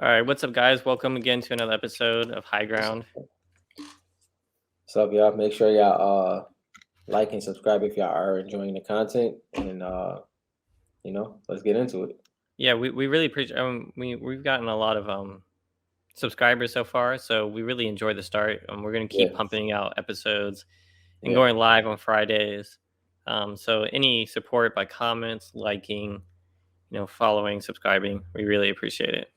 All right, what's up, guys? Welcome again to another episode of High What's Ground. what's up, y'all? Make sure y'all like and subscribe if y'all are enjoying the content, and let's get into it. Yeah, we really appreciate. We've gotten a lot of subscribers so far, so we really enjoy the start. We're gonna Yeah, keep pumping out episodes and yeah, going live on Fridays. So any support by comments, liking, following, subscribing, we really appreciate it.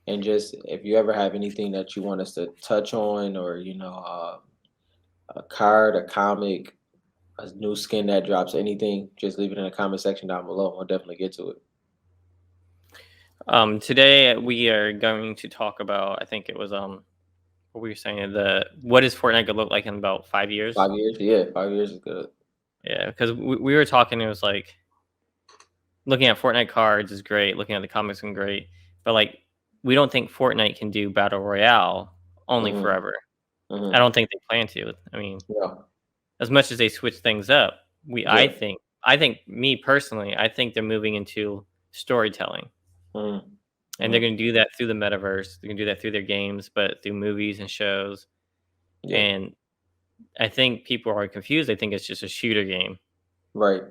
and just if you ever have anything that you want us to touch on, or a card, a comic, a new skin that drops, anything, just leave it in the comment section down below. We'll definitely get to it. Today we are going to talk about. I think it was what were you saying? The what is Fortnite gonna look like in about 5 years? 5 years, yeah, 5 years is good. Yeah, because we were talking. It was like looking at Fortnite cards is great. Looking at the comics is great, but like we don't think Fortnite can do battle royale only Mm-hmm, forever. I mm-hmm. don't think they plan to. I mean, Yeah, as much as they switch things up, yeah, I think me personally, I think they're moving into storytelling, mm-hmm, and they're mm-hmm. going to do that through the metaverse. They're going to do that through their games, but through movies and shows. Yeah, And I think people are confused. They think it's just a shooter game. right,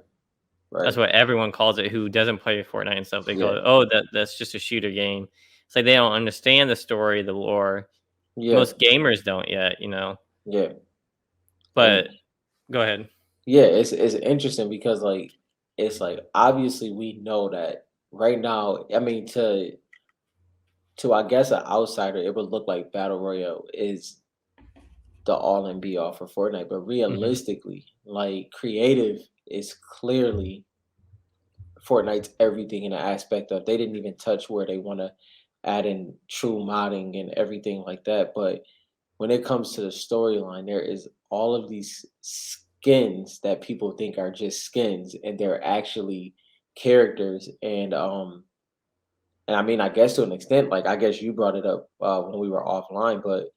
right, That's what everyone calls it who doesn't play Fortnite and stuff. They yeah, go, "Oh, that's just a shooter game." It's like they don't understand the story, the lore. yeah, Most gamers don't yet. yeah, and But go ahead. yeah, it's interesting because it's like obviously we know that right now. I mean, to I guess an outsider, it would look like Battle Royale is the all and be all for Fortnite, but Mhm. realistically, like creative is clearly Fortnite's everything in the aspect of they didn't even touch where they want to add in true modding and everything like that. But when it comes to the storyline, there is all of these skins that people think are just skins, and they're actually characters. And I mean, I guess to an extent, like I guess you brought it up when we were offline, but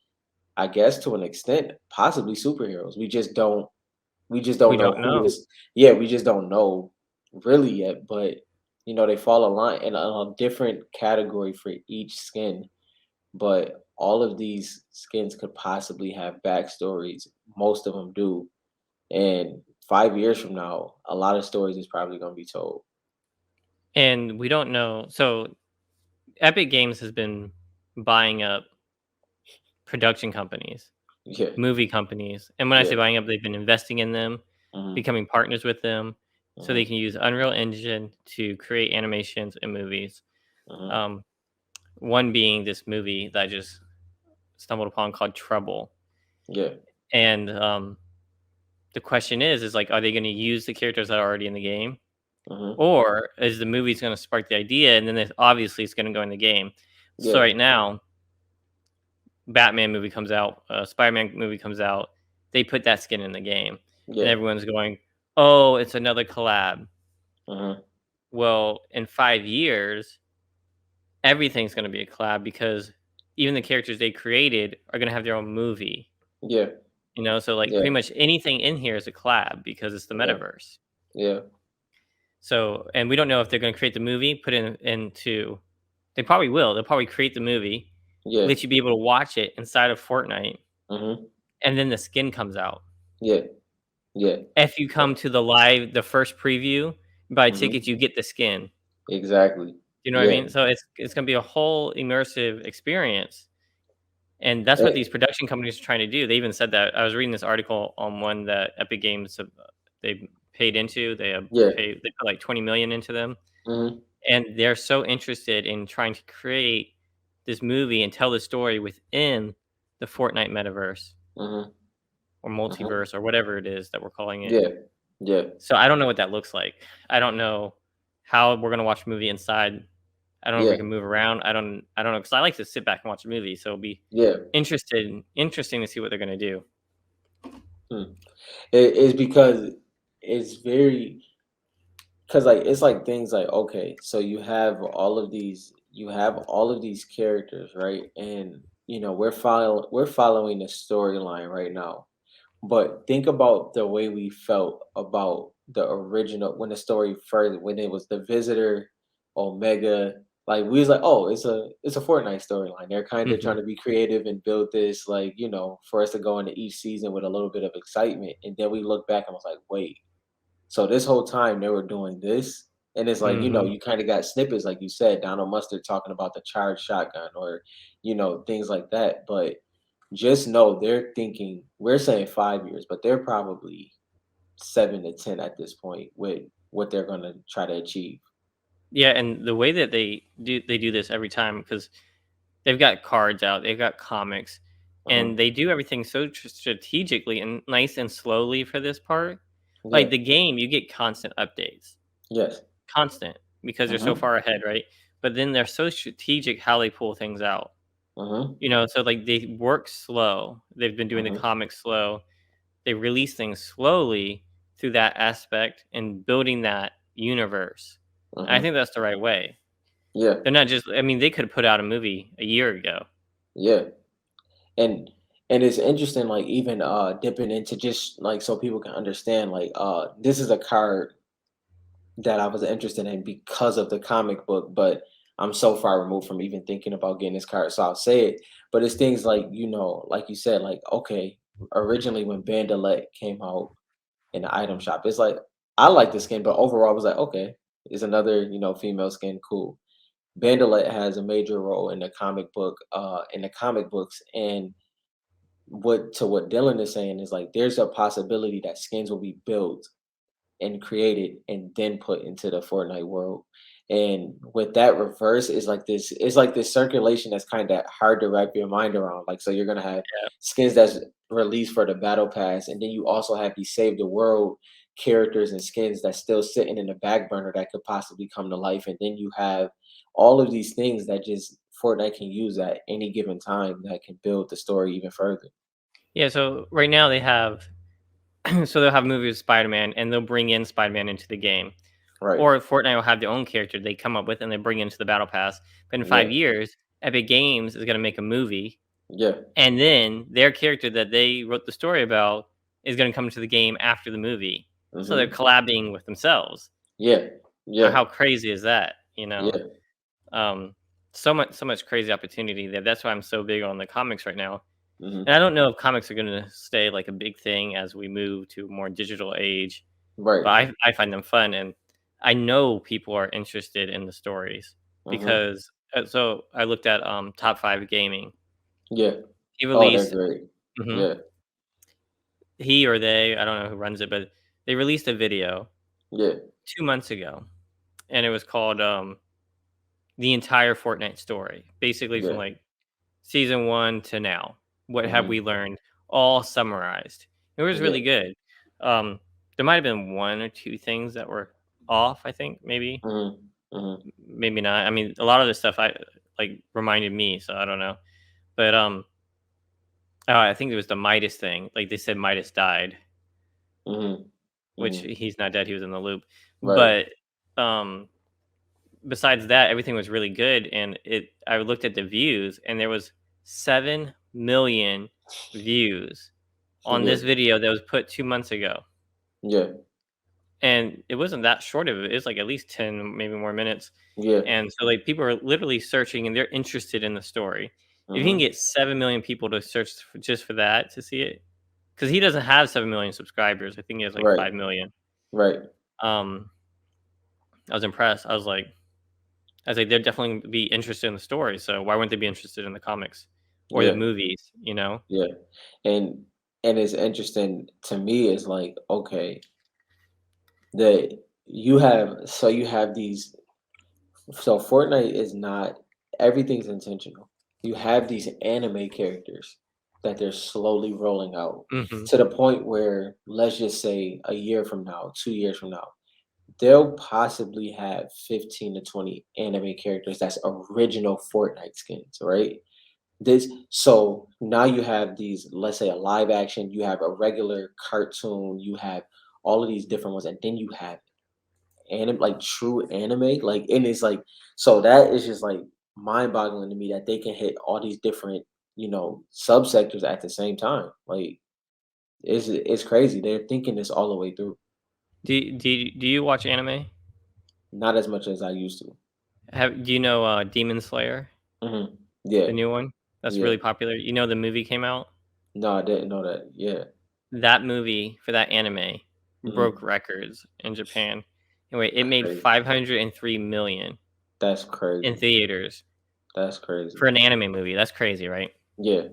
I guess to an extent, possibly superheroes. We just don't We know don't who know. this. Yeah, we just don't know really yet. But they fall a line in a different category for each skin, but all of these skins could possibly have backstories. Most of them do. And 5 years from now, a lot of stories is probably going to be told. And we don't know. So Epic Games has been buying up production companies, Yeah, movie companies. And when I yeah, say buying up, they've been investing in them, hmm, becoming partners with them so hmm, they can use Unreal Engine to create animations and movies. hmm, Um, one being this movie that I just stumbled upon called Trouble. yeah, And the question is like, are they going to use the characters that are already in the game? hmm, Or is the movie's going to spark the idea and then obviously it's going to go in the game? So yeah, right now, Batman movie comes out, Spider-Man movie comes out, they put that skin in the game, and yeah, everyone's going, "Oh, it's another collab." hmm, Well, in 5 years, everything's going to be a collab because even the characters they created are going to have their own movie. yeah, So like yeah, pretty much anything in here is a collab because it's the yeah, metaverse. yeah, So, and we don't know if they're going to create the movie, put it into. They probably will. They'll probably create the movie, yeah, let you be able to watch it inside of Fortnite, hmm, and then the skin comes out. yeah, yeah, If you come to the first preview, buy hmm, tickets, you get the skin. exactly. You know what I Yeah, mean? So it's gonna be a whole immersive experience, and that's what eh, these production companies are trying to do. They even said that. I was reading this article on one that Epic Games they paid into. yeah, They put like 20 million into them, hmm, and they're so interested in trying to create this movie and tell the story within the Fortnite metaverse hmm, or hmm, multiverse or whatever it is that we're calling it. yeah, yeah, So I don't know what that looks like. I don't know how we're gonna watch a movie inside. I don't know if we yeah, can move around. I don't know because I like to sit back and watch a movie. So it'll be yeah. interesting to see what they're gonna do. Hmm. It's because it's very because like it's like things like okay, so you have all of these characters, right? And we're following the storyline right now. But think about the way we felt about the original when the story first when it was the Visitor, Omega. Like we was like, oh, it's a Fortnite storyline. They're kind of Mhm. trying to be creative and build this like, for us to go into each season with a little bit of excitement. And then we look back and was like, wait, so this whole time they were doing this. And it's like, Mhm. you kind of got snippets, like you said, Donald Mustard talking about the charged shotgun or, things like that. But just know they're thinking, we're saying 5 years, but they're probably 7 to 10 at this point with what they're gonna try to achieve. Yeah, and the way that they do this every time because they've got cards out, they've got comics, Uh-huh. and they do everything so strategically and nice and slowly for this part. Like Yeah. the game, you get constant updates, Yes. constant because they're so Uh-huh. far ahead, right? But then they're so strategic how they pull things out. Uh-huh. So like they work slow. They've been doing the Uh-huh. comics slow. They release things slowly through that aspect and building that universe. And I Uh-huh. think that's the right way. Yeah. They're not just I mean, they could have put out a movie a year ago. Yeah. And and it's interesting, like even dipping into just like so people can understand, like this is a card that I was interested in because of the comic book, but I'm so far removed from even thinking about getting this card. So I'll say it. But it's things like, like you said, like, okay, originally when Bandolette came out in the item shop, it's like I like the skin, but overall I was like, okay, it's another, female skin, cool. Bandolette has a major role in the comic books. And what Dylan is saying is like there's a possibility that skins will be built and created and then put into the Fortnite world. And with that reverse is like this it's like this circulation that's kind of hard to wrap your mind around. Like so you're gonna have skins that's released for the battle pass, and then you also have these save the world characters and skins that's still sitting in the back burner that could possibly come to life. And then you have all of these things that just Fortnite can use at any given time that can build the story even further. Yeah, so right now they have so they'll have movies with Spider-Man and they'll bring in Spider-Man into the game. Right. Or Fortnite will have their own character they come up with and they bring into the battle pass. But in Yeah. 5 years, Epic Games is gonna make a movie, Yeah. and then their character that they wrote the story about is gonna come into the game after the movie. So they're Hmm. collabing with themselves. Yeah. Yeah. How crazy is that, you know? Yeah. Um, so much crazy opportunity there. That's why I'm so big on the comics right now. Hmm. And I don't know if comics are gonna stay like a big thing as we move to a more digital age, but Right. I find them fun, and I know people are interested in the stories Mhm. because so I looked at top 5 gaming. Yeah. He Oh, they're released great. mhm, Yeah. he or they, I don't know who runs it, but they released a video Yeah. 2 months ago, and it was called the entire Fortnite story, basically from Yeah. like season 1 to now. What have we Mhm. learned? All summarized. It was Yeah. really good. Um, there might have been 1 or 2 things that were off, I think, maybe. Mhm. Mhm. Maybe not. I mean, a lot of the stuff I like reminded me, so I don't know. But I think it was the Midas thing. Like they said Midas died, Mhm. which Mhm. he's not dead, he was in the loop. Right. But um besides that, everything was really good and I looked at the views and there was 7 million views on Yeah. this video that was put 2 months ago. Yeah. And it wasn't that short of it. It's like at least 10, maybe more minutes. Yeah. And so like people are literally searching and they're interested in the story. If you can Mhm. get 7 million people to search just for that to see it, because he doesn't have 7 million subscribers. I think he has like Right. 5 million. Right. Um, I was impressed. I was like, they'd definitely be interested in the story. So why wouldn't they be interested in the comics or the Yeah. movies? You know? Yeah. And and it's interesting to me is like, okay, that you have these so Fortnite is not everything's intentional. You have these anime characters that they're slowly rolling out Hmm. to the point where let's just say a year from now, 2 years from now, they'll possibly have 15 to 20 anime characters that's original Fortnite skins, right? This so now you have these, let's say a live action, you have a regular cartoon, you have all of these different ones, and then you have anime, like true anime, like and it's like so that is just like mind-boggling to me that they can hit all these different, subsectors at the same time. Like it's crazy. They're thinking this all the way through. Do you watch anime? Not as much as I used to. Do you know Demon Slayer, Mhm. Yeah, the new one? That's yeah. really popular. You know the movie came out. No, I didn't know that. Yeah. That movie for that anime broke Mhm. records in Japan. Anyway, it made Crazy. 503 million That's in crazy. theaters That's for crazy. an anime movie. That's crazy, right? Yeah.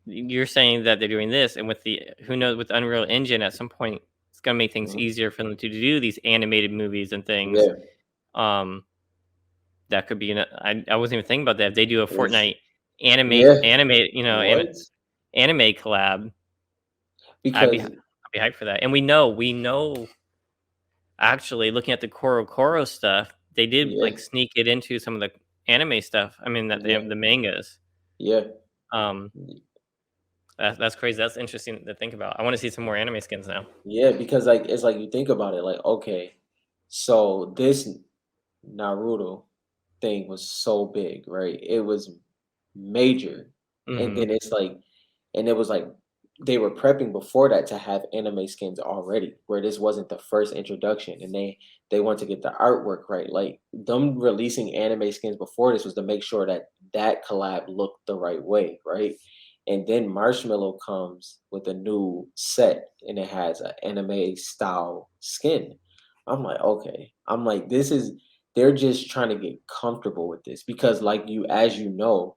You're saying that they're doing this, and with the who knows with Unreal Engine, at some point, it's gonna make things Mhm. easier for them to do these animated movies and things. Yeah. Um, that could be I wasn't even thinking about that. If they do a It's Fortnite yeah. anime What? anime collab, Because I'd be hyped for that. And we know actually looking at the Koro stuff, they did yeah. like sneak it into some of the anime stuff. I mean that Yeah. the mangas. Yeah. Um, that's crazy. That's interesting to think about. I want to see some more anime skins now. Yeah, because like it's like you think about it, like, okay, so this Naruto thing was so big, right? It was major. And Hmm. then it's like and it was like they were prepping before that to have anime skins already, where this wasn't the first introduction and they want to get the artwork right. Like them releasing anime skins before this was to make sure that that collab looked the right way, right? And then Marshmallow comes with a new set and it has an anime style skin. I'm like, okay. I'm like, this is they're just trying to get comfortable with this because like you as you know,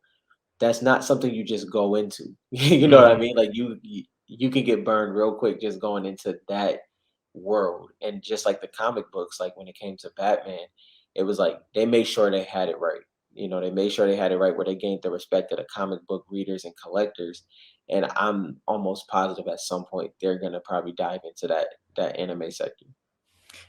that's not something you just go into. You know what I Hmm. mean? Like you can get burned real quick just going into that world. And just like the comic books, like when it came to Batman, it was like they made sure they had it right. You know, they made sure they had it right where they gained the respect of the comic book readers and collectors. And I'm almost positive at some point they're gonna probably dive into that anime sector.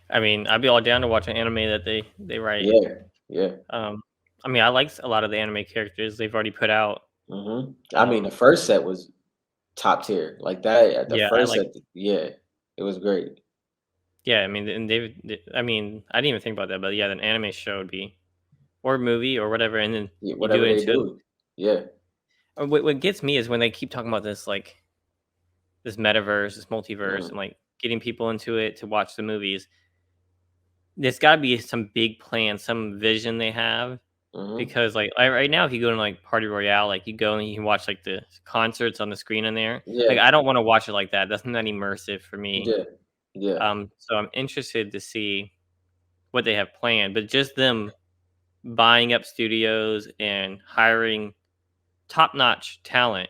I mean, I'd be all down to watch an anime that they write. Yeah, yeah. Um, I mean, I like a lot of the anime characters they've already put out. I mean, the Um, first set was top tier. Like that at the yeah, I first like. set, yeah, it was great. Yeah, I mean, and I mean, I didn't even think about that, but yeah, an anime show would be or movie or whatever, and then Yeah, you do whatever it they into. do. Yeah. What gets me is when they keep talking about this like this metaverse, this multiverse, and Mhm, like getting people into it to watch the movies. There's got to be some big plan, some vision they have mhm. because like right now, if you go to like Party Royale, like you go and you can watch like the concerts on the screen in there. Like Yeah, I don't want to watch it like that. That's not immersive for me. yeah, yeah, So I'm interested to see what they have planned, but just them buying up studios and hiring top-notch talent.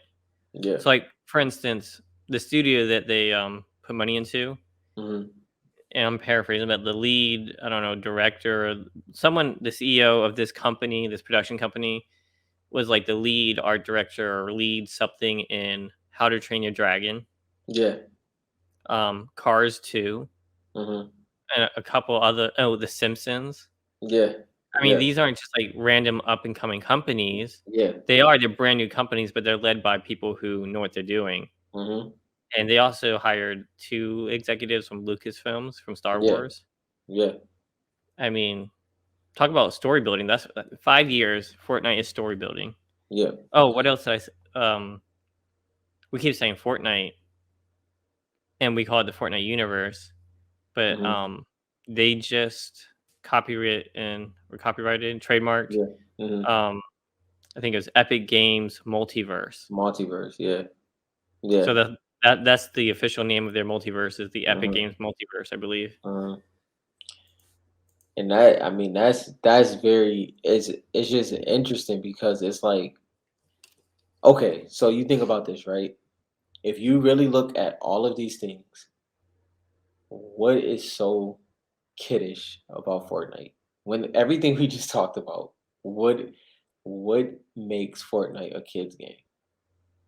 yeah. So, like for instance, the studio that they put money into, Mhm. and I'm paraphrasing, but the lead, I don't know, director, or someone, the CEO of this company, this production company, was like the lead art director or lead something in How to Train Your Dragon, Yeah. Cars 2, Mhm. and a couple other. Oh, The Simpsons. Yeah, I mean, yeah, these aren't just like random up and coming companies. yeah. They're brand new companies, but they're led by people who know what they're doing. Mhm. And they also hired 2 executives from Lucasfilms from Star Yeah, Wars. yeah, I mean, talk about story building. That's 5 years Fortnite is story building. yeah. Oh, what else did we keep saying Fortnite and we call it the Fortnite universe, but Mhm. they just copyright and or copyrighted, trademarked. Yeah. Mhm. Um, I think it was Epic Games Multiverse. Multiverse. Yeah, yeah. So that's the official name of their multiverse is the Epic Mhm. Games Multiverse, I believe. Mhm. And that I mean that's very it's just interesting because it's like okay, so you think about this, right? If you really look at all of these things, what is so kiddish about Fortnite? When everything we just talked about, what what makes Fortnite a kids game?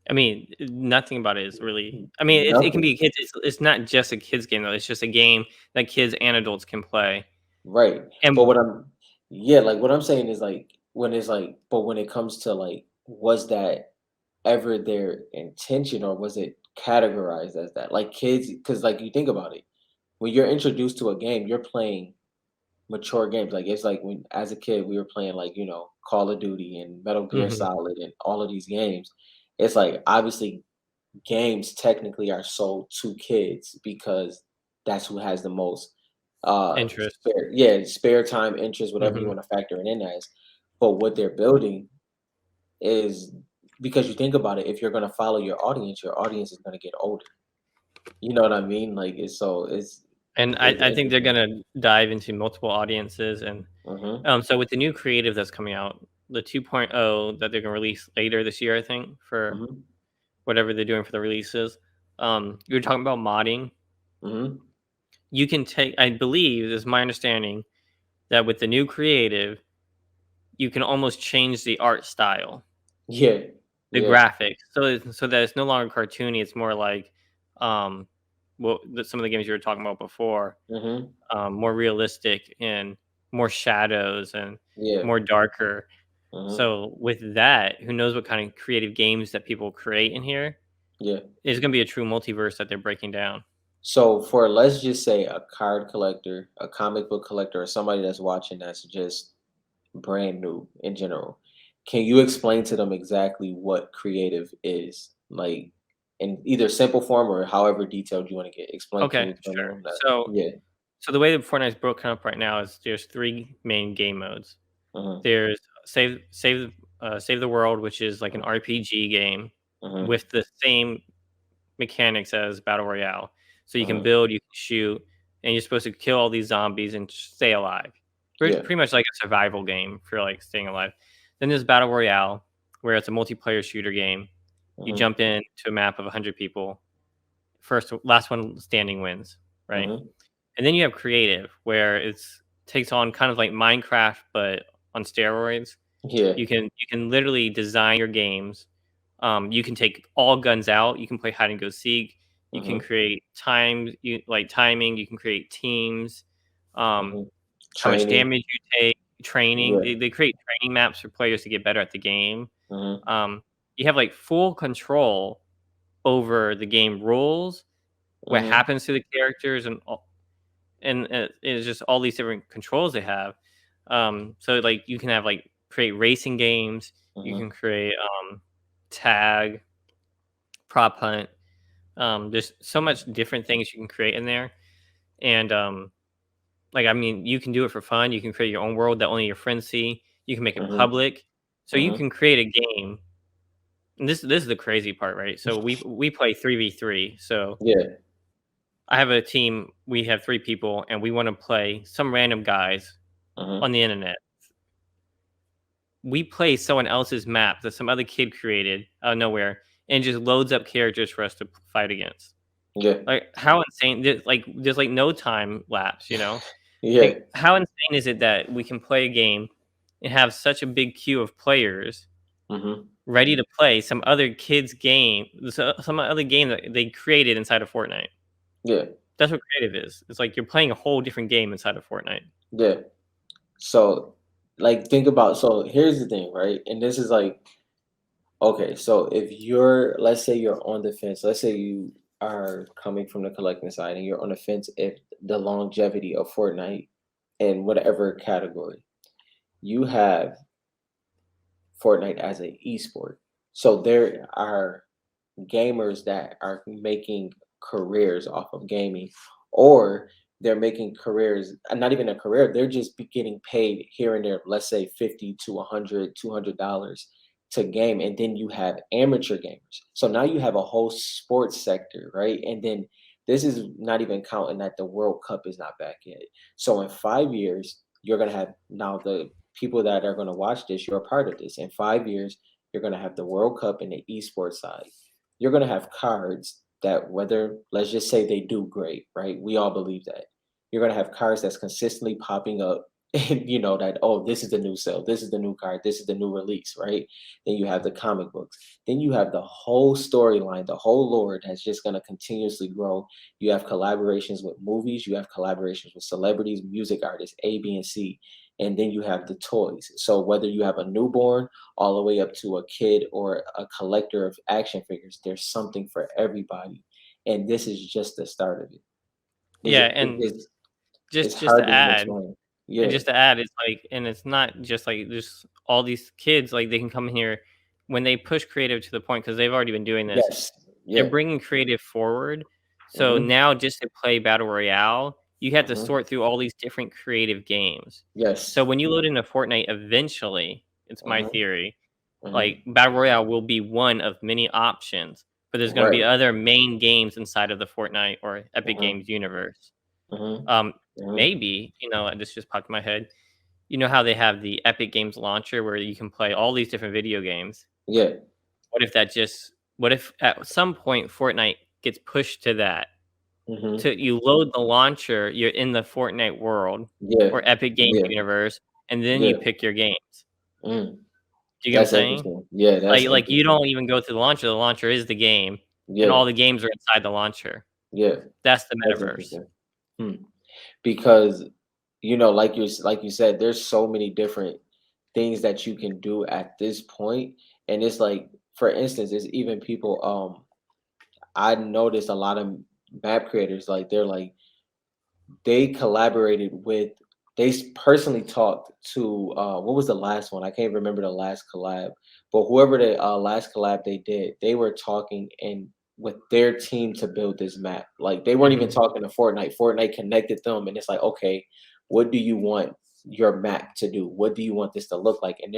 I mean, nothing about it is really. I mean, it can Nothing. be kids. It's not just a kids game though. It's just a game that kids and adults can play. Right. But And what I'm yeah, like what I'm saying is like when it's like but when it comes to like was that ever their intention or was it categorized as that? Like kids cuz like you think about it. When you're introduced to a game, you're playing mature games. Like it's like when as a kid we were playing like, you know, Call of Duty and Metal Gear mhm, Solid and all of these games. It's like obviously games technically are sold to kids because that's who has the most Interest. spare time, interest, whatever you Mhm. want to factor it in as. But what they're building is, because you think about it, if you're going to follow your audience is going to get older. You know what I mean? Like And it's I think they're interesting. gonna dive into multiple audiences and, Mhm. so with the new creative that's coming out, the 2.0 that they're gonna release later this year, I think, for Mhm. whatever they're doing for the releases, you were talking about modding. Mhm. You can take I believe, is my understanding, that with the new creative, you can almost change the art style, Yeah. the Yeah. graphics, so that it's no longer cartoony, it's more like, um, some of the games you were talking about before, Mhm. more realistic and more shadows and Yeah. more darker. Mhm. So with that, who knows what kind of creative games that people create in here? Yeah. It's gonna be a true multiverse that they're breaking down. So for, let's just say, a card collector, a comic book collector, or somebody that's watching that's just brand new in general, can you explain to them exactly what creative is? Like, in either simple form or however detailed you want to get. Can Okay, you explain to sure. them that? So Yeah. so the way that Fortnite's broken up right now is there's three main game modes. Mhm. There's save the world, which is like an RPG game Mhm. with the same mechanics as battle royale. So you can Mhm. build, you can shoot, and you're supposed to kill all these zombies and stay alive. Yeah. Pretty much like a survival game for like staying alive. Then there's battle royale, where it's a multiplayer shooter game. You Mhm. jump into a map of 100 people. First, last one standing wins, right? Mhm. And then you have creative, where it's takes on kind of like Minecraft but on steroids. Yeah. You can literally design your games. You can take all guns out. You can play hide and go seek. You can Mhm. create timing. You can create teams. Um, Mhm. how much Training. damage you take. Training. Yeah. They create training maps for players to get better at the game. Mhm. Um, you have like full control over the game rules, what Mhm. happens to the characters, and it's just all these different controls they have. So like you can have like create racing games, you Mhm. can create tag, prop hunt. There's so much different things you can create in there, and like I mean, you can do it for fun. You can create your own world that only your friends see. You can make it Mhm. public, so you Mhm. can create a game. And this is the crazy part, right? So we play 3v3. So Yeah. I have a team. We have three people, and we want to play some random guys Mhm. on the internet. We play someone else's map that some other kid created out of nowhere and just loads up characters for us to fight against. Yeah. Like how insane! There's like no time lapse, you know. Yeah. Like how insane is it that we can play a game and have such a big queue of players Mhm. ready to play some other kid's game, some other game that they created inside of Fortnite. Yeah. That's what creative is. It's like you're playing a whole different game inside of Fortnite. Yeah. So, like, think about, so here's the thing, right? And this is like, okay, so if you're, let's say you're on the fence, let's say you are coming from the collecting side and you're on the fence if the longevity of Fortnite in whatever category, you have Fortnite as a esport. So there are gamers that are making careers off of gaming, or they're making careers, not even a career, they're just getting paid here and there, let's say 50 to 100, $200 to game. And then you have amateur gamers, so now you have a whole sports sector, right? And then this is not even counting that the World Cup is not back yet. So in 5 years you're going to have, now the people that are going to watch this, you're a part of this. In 5 years you're going to have the World Cup and the esports side. You're going to have cards that, whether, let's just say they do great, right? We all believe that. You're going to have cards that's consistently popping up and you know that, oh, this is the new sale, this is the new card, this is the new release, right? Then you have the comic books, then you have the whole storyline, the whole lore that's just going to continuously grow. You have collaborations with movies, you have collaborations with celebrities, music artists, A, B, and C. And then you have the toys. So whether you have a newborn all the way up to a kid or a collector of action figures, there's something for everybody. And this is just the start of it. Is Yeah, it, and it's just hard to to even add, explain. And Yeah. just to add, it's like, and it's not just like there's all these kids, like they can come in here when they push creative to the point because they've already been doing this. Yes. They're Yeah. bringing creative forward. So Mhm. now just to play battle royale, you had to Mhm. sort through all these different creative games. So Yes. when you load into Fortnite, eventually, it's my Mhm. theory, like Mhm. Battle Royale will be one of many options, but there's going to be Right. other main games inside of the Fortnite or Epic Mhm. Games universe. Mhm. Um, Mhm. maybe this just popped in my head. You know how they have the Epic Games launcher where you can play all these different video games. Yeah. What if at some point Fortnite gets pushed to that? Mhm. To you load the launcher, you're in the Fortnite world Yeah. or Epic Games Yeah. universe, and then you Yeah. pick your games. Mm. Do you get what I'm That's saying? interesting. Yeah, that's Like you interesting. don't even go through the launcher is the game, and Yeah. all the games are inside the launcher. Yeah. That's the That's Metaverse. interesting. Hmm. Because like you said, there's so many different things that you can do at this point, and it's like, for instance, it's even people. I noticed a lot of map creators, like they're like they collaborated with personally talked to what was the last one? I can't remember the last collab, but whoever the last collab they did, they were talking and with their team to build this map. Like they weren't even Mhm. talking to Fortnite. Fortnite connected them and it's like, okay, what do you want your map to do? What do you want this to look like? And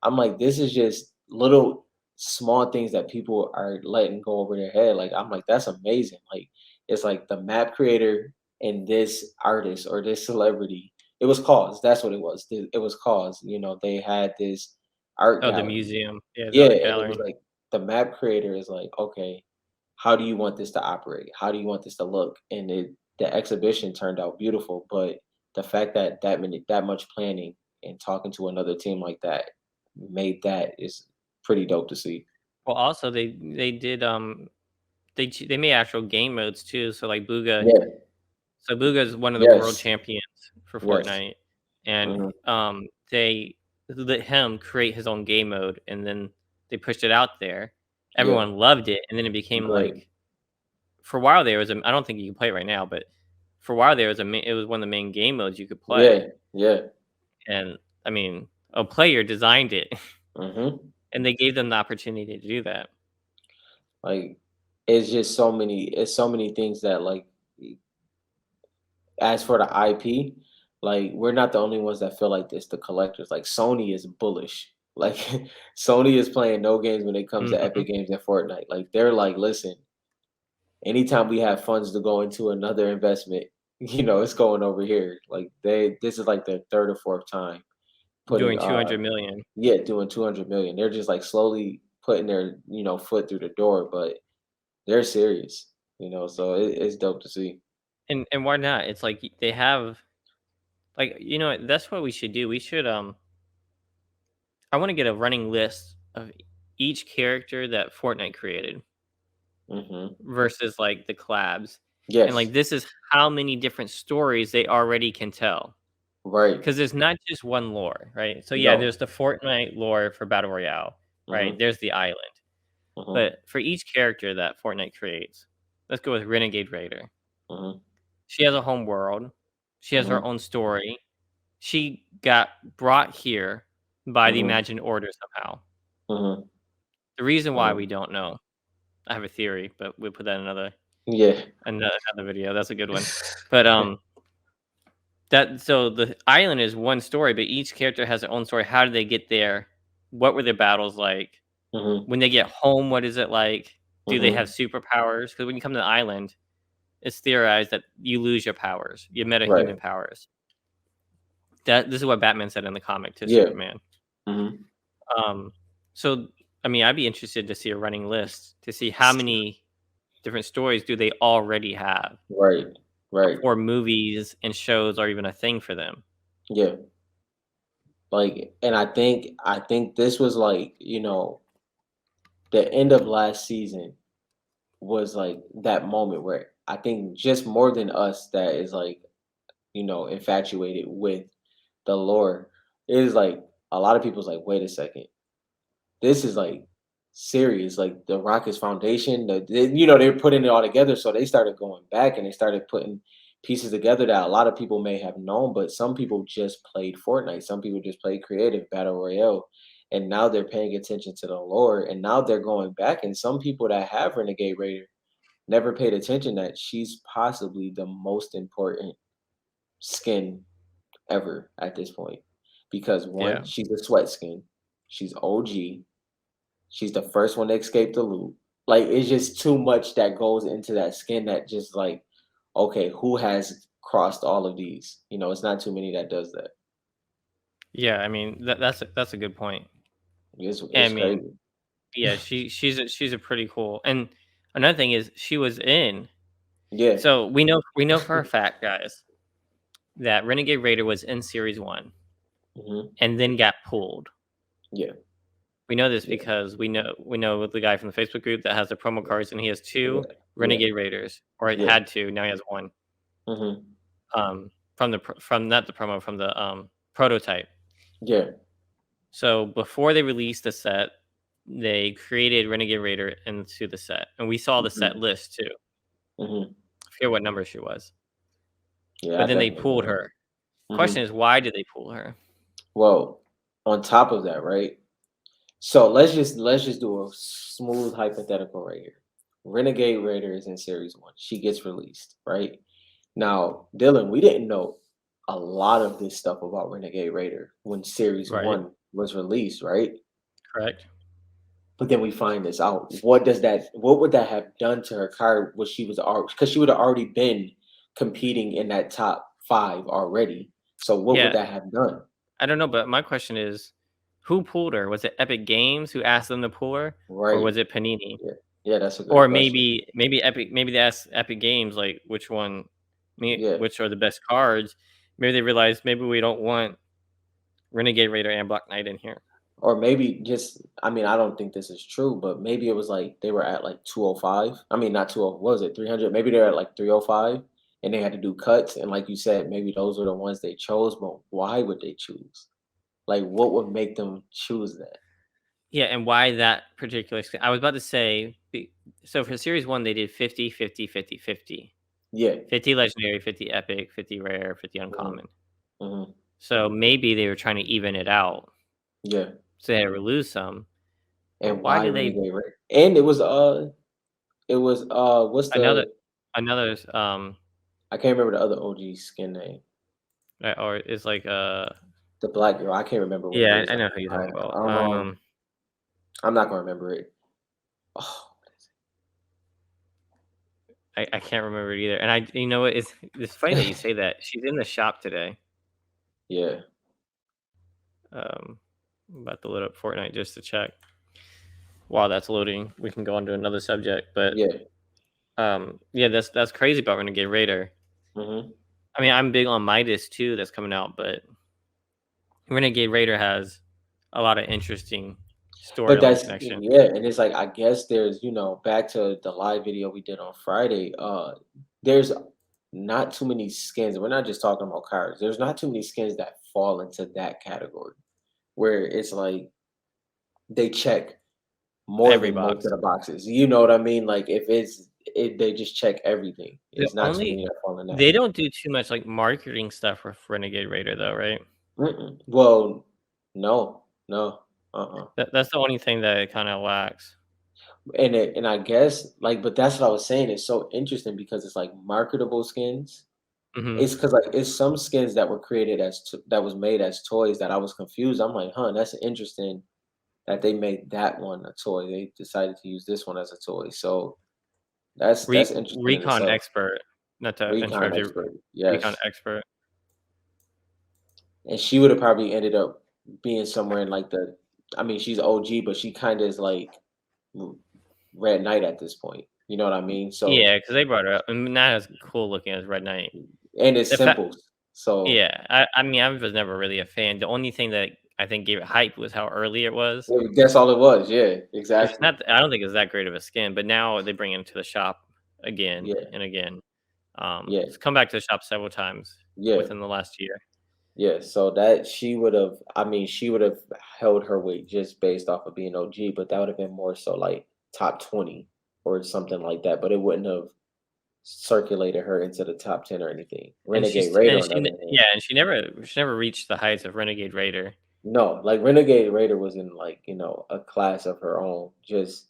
I'm like, this is just little small things that people are letting go over their head. Like I'm like, that's amazing. Like it's like the map creator and this artist or this celebrity, it was cause, that's what it was. It was cause, they had this art Oh, the gallery. museum. Yeah, the Yeah, art and it was gallery. like the map creator is like, okay, how do you want this to operate? How do you want this to look? And the exhibition turned out beautiful, but the fact that that much planning and talking to another team like that made that is pretty dope to see. Well, also they did, they made actual game modes too, so, like, Yeah. Bugha is one of the world Yes. champions for Yes. Fortnite, and, Hmm. they let him create his own game mode, and then they pushed it out there. Yeah. Everyone loved it, and then it became, Right. like for a while there was a I don't think you can play it right now, but for a while there was it was one of the main game modes you could Yeah. play, Yeah. and, I mean, a player designed it, Hmm. and they gave them the opportunity to do that. Like, it's so many things that, like, as for the IP, like, we're not the only ones that feel like this, the collectors. Like, Sony is bullish. Like, Sony is playing no games when it comes to Mhm. Epic Games and Fortnite. Like, they're like, listen, anytime we have funds to go into another investment, it's going over here. Like, this is like their third or fourth time putting Doing 200,000,000. yeah, doing 200 million. They're just like slowly putting their, foot through the door, but they're serious, so it's dope to see. And why not? It's like they have like, that's what we should do. We should, I wanna get a running list of each character that Fortnite created Mhm. versus, like, the collabs, and, Yes. like, this is how many different stories they already can tell. Right. Because there's not just one lore, right? So, yeah, No. there's the Fortnite lore for Battle Royale, right? Mhm. There's the island. Mhm. But for each character that Fortnite creates, let's go with Renegade Raider. Mhm. She has a home world. She has her Mhm. own story. She got brought here by the Mhm. Imagined Order somehow. Mhm. The reason why we Mhm. don't know. I have a theory, but we'll put that in Yeah. another video. That's a good one. But that so the island is one story, but each character has their own story. How did they get there? What were their battles like? Mhm. When they get home, what is it like? Do they have Mhm. superpowers? Because when you come to the island, it's theorized that you lose your powers, your metahuman Right. powers. That this is what Batman said in the comic to Yeah. Superman. Mhm. Um, so I mean, I'd be interested to see a running list to see how many different stories do they already have Right. Right. before movies and shows are even a thing for them. Yeah. Like, and I think this was like, the end of last season was like that moment where I think just more than us that is like, infatuated with the lore, it is like a lot of people's like, wait a second, this is like serious. Like the Rockets Foundation, they're putting it all together. So they started going back and they started putting pieces together that a lot of people may have known, but some people just played Fortnite. Some people just played creative battle royale. And now they're paying attention to the lore. And now they're going back. And some people that have Renegade Raider never paid attention that she's possibly the most important. skin ever at this point because one, Yeah. she's a sweat skin, she's OG, she's the first one to escape the loop. Like it's just too much that goes into that skin that just like, okay, who has crossed all of these? It's not too many that does that. Yeah, I mean, that's a good point. I It's mean, crazy. yeah, she's a pretty cool and another thing is she was in Yeah. so we know for a fact, guys, that Renegade Raider was in Series 1 Hmm. and then got pulled. Yeah. We know this Yeah. because we know the guy from the Facebook group that has the promo cards, and he has Yeah. 2 Yeah. Renegade Raiders, or he Yeah. had 2, now he has 1, Hmm. from not the promo, from the, prototype. Yeah. So, before they released the set, they created Renegade Raider into the set, and we saw the set Hmm. list too. Hmm. I forget what number she was, Yeah, I but then they definitely pulled remember. her. Hmm. Question is, why did they pull her? Well, on top of that, right? So let's just do a smooth hypothetical right here. Renegade Raider is in Series 1. She gets released, right? Now, Dylan, we didn't know a lot of this stuff about Renegade Raider when Series Right, 1 was released, right? correct. But then we find this out. What would that have done to her card? Was she was already because she would have already been competing in that top 5 already. So what would Yeah, that have done? I don't know, but my question is, who pulled her? Was it Epic Games who asked them to pull her, or Right. was it Panini? Yeah. Yeah, that's a great Or question. maybe they asked Epic Games, like, Yeah. which are the best cards? Maybe they realized maybe we don't want Renegade Raider and Black Knight in here. Or maybe just I mean, I don't think this is true, but maybe it was like they were at like 205. I mean, not 20, what was it, 300? Maybe they're at like 305 and they had to do cuts. And like you said, maybe those were the ones they chose, but why would they choose? Like, what would make them choose that? Yeah, and why that particular I was about to say, so for Series 1, they did 50, 50, 50, 50. Yeah. 50 legendary, 50 epic, 50 rare, 50 Hmm. uncommon. Hmm. So maybe they were trying to even it out Yeah. so they would lose some. But And why why did they Renegade Raider? And it was what's another the another I can't remember the other OG skin name. or it's like The black girl. I can't remember what it yeah, is. I know who you're talking about. I'm not gonna remember it. Oh, I can't remember it either. And you know what? It's funny that you say that. She's in the shop today. yeah. I'm about to load up Fortnite just to check. While that's loading, we can go on to another subject. But Yeah. yeah, that's crazy about Renegade Raider. Hmm. I mean, I'm big on Midas too. That's coming out, but Renegade Raider has a lot of interesting But storyline that's connection. yeah, and it's like I guess there's back to the live video we did on Friday. There's not too many skins. We're not just talking about cards. There's not too many skins that fall into that category where it's like they check more Every than most box. of the boxes. You know what I mean? Like if they just check everything. The It's not too only many that fall in that. they don't do too much like marketing stuff with Renegade Raider though, right? Mm-mm. Well, no, no, uh-uh. That's the only thing that it kind of lacks. And I guess like, but that's what I was saying. It's so interesting because it's like marketable skins. Hmm. It's because like it's some skins that were created that was made as toys that I was confused. I'm like, huh, that's interesting that they made that one a toy. They decided to use this one as a toy. So that's interesting in Recon itself. expert, not to Recon interrupt you. expert, Recon yes. expert. And she would have probably ended up being somewhere in like the. I mean, she's OG, but she kind of is like r- Red Knight at this point. You know what I mean? So Yeah, because they brought it up, and not as cool looking as Red Knight. and it's The fact, simple. So yeah, I mean, I was never really a fan. The only thing that I think gave it hype was how early it was. yeah, that's all it was. Yeah, It's exactly. not. I don't think it's that great of a skin, but now they bring it into the shop again Yeah, and again. yeah, It's come back to the shop several times yeah, within the last year. yeah. So that she would have, I mean, she would have held her weight just based off of being OG, but that would have been more so like top 20 or something like that. But it wouldn't have circulated her into the top 10 or anything. Renegade Raider, on the other hand, Yeah, and she never reached the heights of Renegade Raider. no, like Renegade Raider was in like, a class of her own, just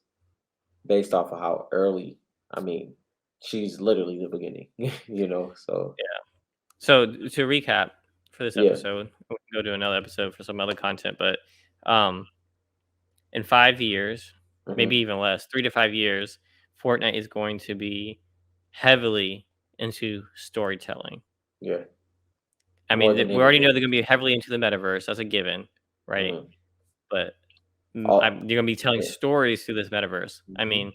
based off of how early, I mean, she's literally the beginning, so Yeah. So to recap for this Yeah. episode, we can go to another episode for some other content, but um, in 5 years, maybe Hmm. even less, 3 to 5 years, Fortnite is going to be heavily into storytelling. Yeah. I More mean, than we already know anything. they're going to be heavily into the metaverse. That's a given, right? Hmm. But Oh, they're going to be telling yeah. stories through this metaverse. I Hmm. mean,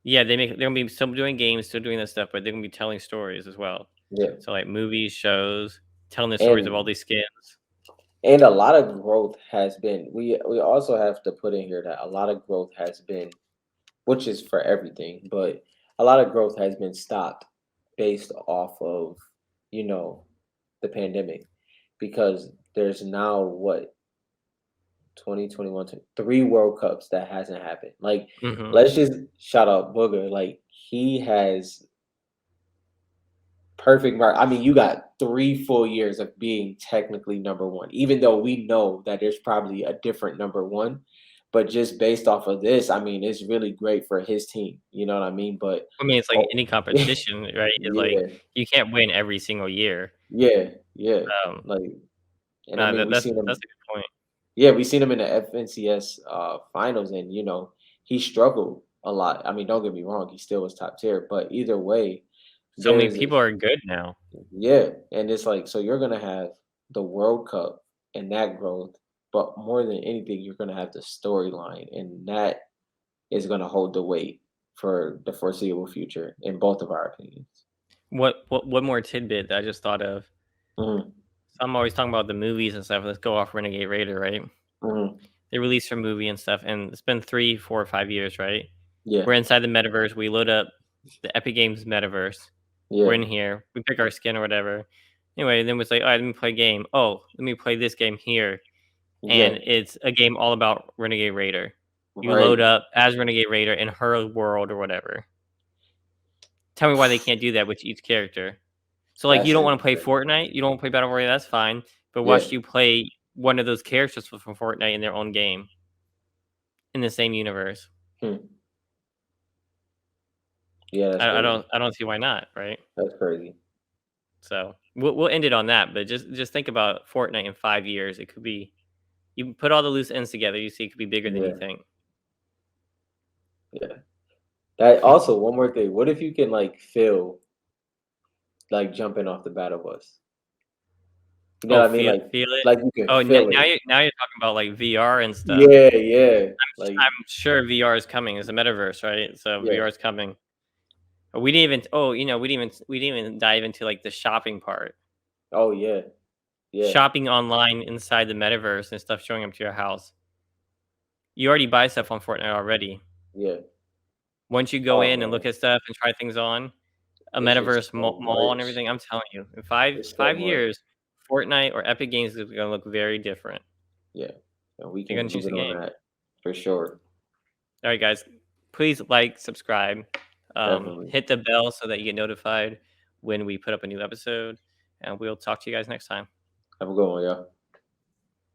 yeah, they're going to be still doing games, still doing that stuff, but they're going to be telling stories as well. Yeah. So like movies, shows, telling the stories of all And these skins. a lot of growth has been, we also have to put in here that a lot of growth has been, which is for everything, but a lot of growth has been stopped based off of, you know, the pandemic, because there's now what, 2021 to 3 World Cups that hasn't happened. Like, Hmm. let's just shout out Booger. Like, he has perfect mark. I mean, you got 3 full years of being technically number one, even though we know that there's probably a different number one. But just based off of this, I mean, it's really great for his team. You know what I mean? But I mean, it's like oh, any competition, right? It's like yeah, you can't win every single year. yeah, yeah. Um, Like, and I no, mean, we seen that's him. a good point. Yeah, we seen him in the FNCS finals, and he struggled a lot. I mean, don't get me wrong, he still was top tier, but either way, So many there's people this. are good now. Yeah, and it's like, so you're gonna have the World Cup and that growth, but more than anything, you're gonna have the storyline, and that is gonna hold the weight for the foreseeable future, in both of our opinions. What more tidbit that I just thought of? Hmm. So I'm always talking about the movies and stuff. Let's go off Renegade Raider, right? Hmm. They released a movie and stuff, and it's been 3, 4, 5 years, right? Yeah, We're inside the metaverse. We load up the Epic Games metaverse. We're yeah, in here. We pick our skin or whatever. Anyway, then it's like, all right, let me play a game. Oh, let me play this game here. yeah, And it's a game all about Renegade Raider. You load right. up as Renegade Raider in her world or whatever. Tell me why they can't do that with each character. So, like, you That's don't want to play interesting. Fortnite, you don't want to play Battle Royale, that's fine. But Yeah. watch you play one of those characters from Fortnite in their own game in the same universe. Hmm. Yeah, that's crazy. I don't see why not, right? That's crazy. So we'll end it on that. But just think about Fortnite in 5 years. It could be you put all the loose ends together. You see, it could be bigger than you Yeah, think. yeah. That also, one more thing. What if you can like feel like jumping off the battle bus? You know Oh, what I mean? feel it. Like you can Oh, feel it. now you're talking about like VR and stuff. Yeah, yeah. Like, I'm sure VR is coming. It's a metaverse, right? So yeah. VR is coming. We didn't even. Oh, we didn't even dive into like the shopping part. Oh yeah, yeah, Shopping online inside the metaverse and stuff showing up to your house. You already buy stuff on Fortnite already. yeah. Once you go Oh in and look man, at stuff and try things on, a it's just metaverse so mall and much. everything, I'm telling you, in five It's so five much. years, Fortnite or Epic Games is gonna look very different. Yeah, and we They're can gonna prove change the it on game. that for sure. Alright, guys, please like, subscribe, Definitely. hit the bell so that you get notified when we put up a new episode, and we'll talk to you guys next time. Have a good one, y'all.